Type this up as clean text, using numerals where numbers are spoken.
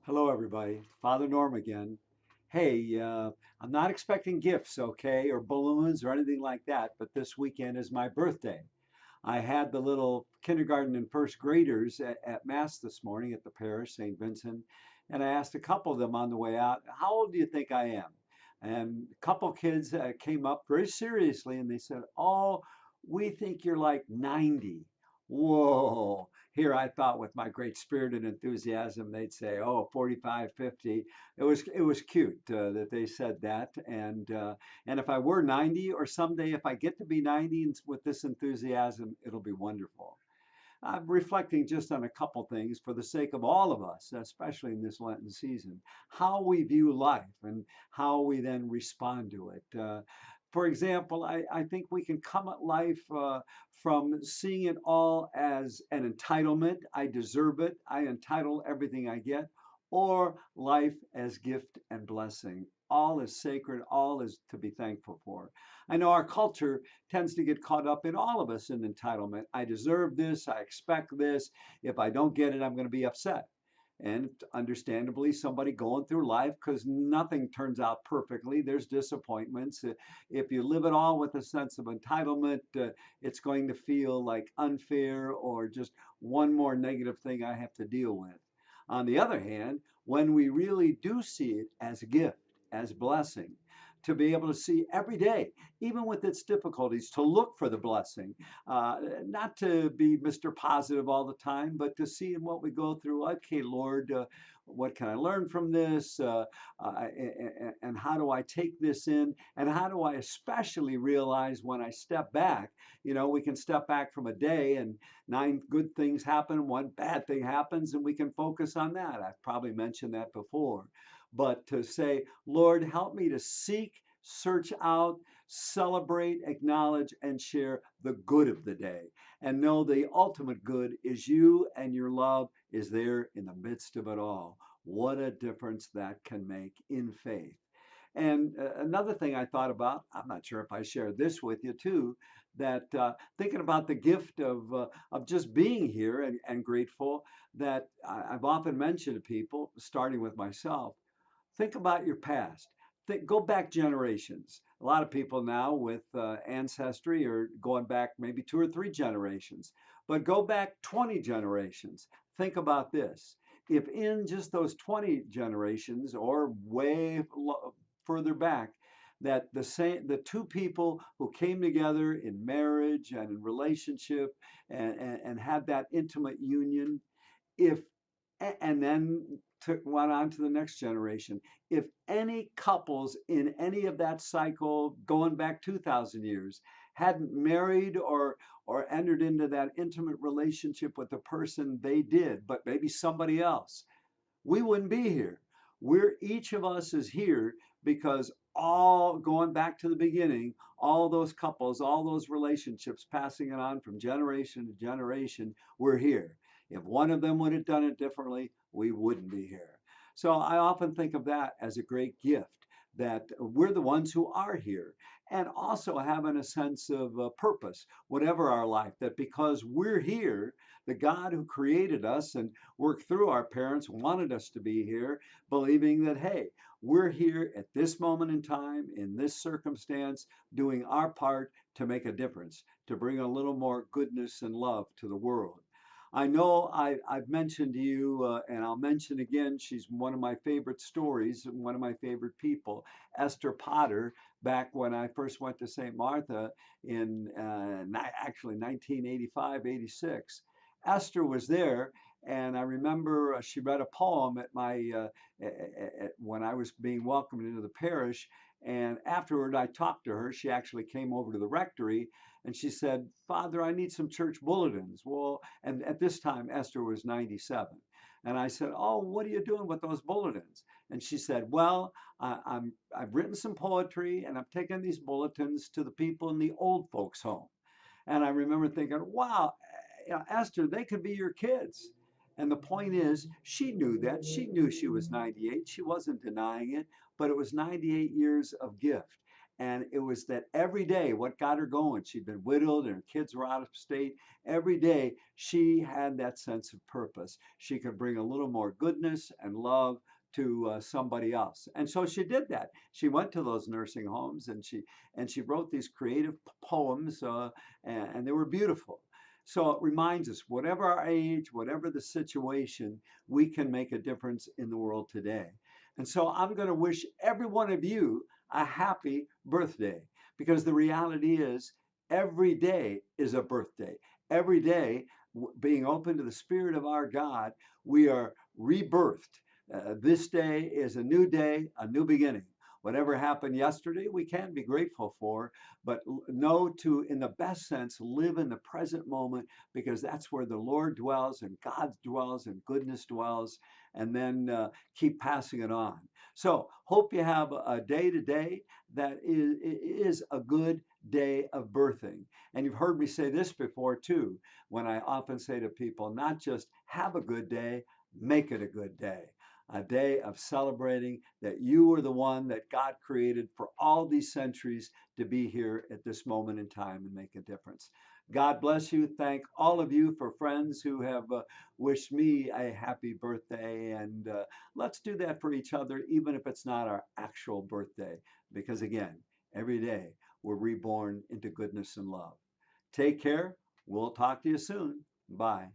Hello, everybody. Father Norm again. Hey, I'm not expecting gifts, okay, or balloons or anything like that, but this weekend is my birthday. I had the little kindergarten and first graders at Mass this morning at the parish, St. Vincent, and I asked a couple of them on the way out, how old do you think I am? And a couple kids came up very seriously and they said, oh, we think you're like 90. Whoa. Here I thought with my great spirit and enthusiasm, they'd say, oh, 45, 50. It was cute that they said that. And if I were 90 or someday if I get to be 90 and with this enthusiasm, it'll be wonderful. I'm reflecting just on a couple things for the sake of all of us, especially in this Lenten season, how we view life and how we then respond to it. For example, I think we can come at life from seeing it all as an entitlement. I deserve it. I entitle everything I get, or life as gift and blessing. All is sacred, all is to be thankful for. I know our culture tends to get caught up in all of us in entitlement. I deserve this, I expect this. If I don't get it, I'm going to be upset. And understandably, somebody going through life, because nothing turns out perfectly, there's disappointments. If you live it all with a sense of entitlement, it's going to feel like unfair or just one more negative thing I have to deal with. On the other hand, when we really do see it as a gift, as blessing, to be able to see every day, even with its difficulties, to look for the blessing, not to be Mr. Positive all the time, but to see in what we go through, okay, Lord, what can I learn from this? And how do I take this in? And how do I especially realize when I step back? We can step back from a day and 9 good things happen, one bad thing happens, and we can focus on that. I've probably mentioned that before. But to say, Lord, help me to seek, search out, celebrate, acknowledge, and share the good of the day. And know the ultimate good is you and your love is there in the midst of it all. What a difference that can make in faith. And another thing I thought about, I'm not sure if I shared this with you too, that thinking about the gift of just being here and grateful that I've often mentioned to people, starting with myself, think about your past. Go back generations. A lot of people now with ancestry are going back maybe 2 or 3 generations, but go back 20 generations. Think about this. If in just those 20 generations or further back, that the two people who came together in marriage and in relationship and had that intimate union, if and then went on to the next generation. If any couples in any of that cycle going back 2,000 years hadn't married or entered into that intimate relationship with the person they did, but maybe somebody else, we wouldn't be here. Each of us is here because all going back to the beginning, all those couples, all those relationships, passing it on from generation to generation, we're here. If one of them would have done it differently, we wouldn't be here. So I often think of that as a great gift, that we're the ones who are here, and also having a sense of purpose, whatever our life, that because we're here, the God who created us and worked through our parents wanted us to be here, believing that, hey, we're here at this moment in time, in this circumstance, doing our part to make a difference, to bring a little more goodness and love to the world. I know I've mentioned to you, and I'll mention again, she's one of my favorite stories and one of my favorite people, Esther Potter, back when I first went to St. Martha in actually 1985, 86. Esther was there, and I remember she read a poem at when I was being welcomed into the parish. And afterward, I talked to her. She actually came over to the rectory and she said, Father, I need some church bulletins. Well, and at this time, Esther was 97. And I said, oh, what are you doing with those bulletins? And she said, well, I've written some poetry and I'm taking these bulletins to the people in the old folks' home. And I remember thinking, wow, Esther, they could be your kids. And the point is, she knew that. She knew she was 98. She wasn't denying it, but it was 98 years of gift. And it was that every day, what got her going, she'd been widowed and her kids were out of state. Every day, she had that sense of purpose. She could bring a little more goodness and love to somebody else. And so she did that. She went to those nursing homes and she wrote these creative poems, and they were beautiful. So it reminds us, whatever our age, whatever the situation, we can make a difference in the world today. And so I'm going to wish every one of you a happy birthday, because the reality is every day is a birthday. Every day, being open to the Spirit of our God, we are rebirthed. This day is a new day, a new beginning. Whatever happened yesterday, we can be grateful for, but know to, in the best sense, live in the present moment, because that's where the Lord dwells and God dwells and goodness dwells, and then keep passing it on. So, hope you have a day today that is a good day of birthing. And you've heard me say this before too, when I often say to people, not just have a good day, make it a good day. A day of celebrating that you are the one that God created for all these centuries to be here at this moment in time and make a difference. God bless you. Thank all of you for friends who have wished me a happy birthday. And let's do that for each other, even if it's not our actual birthday. Because again, every day we're reborn into goodness and love. Take care. We'll talk to you soon. Bye.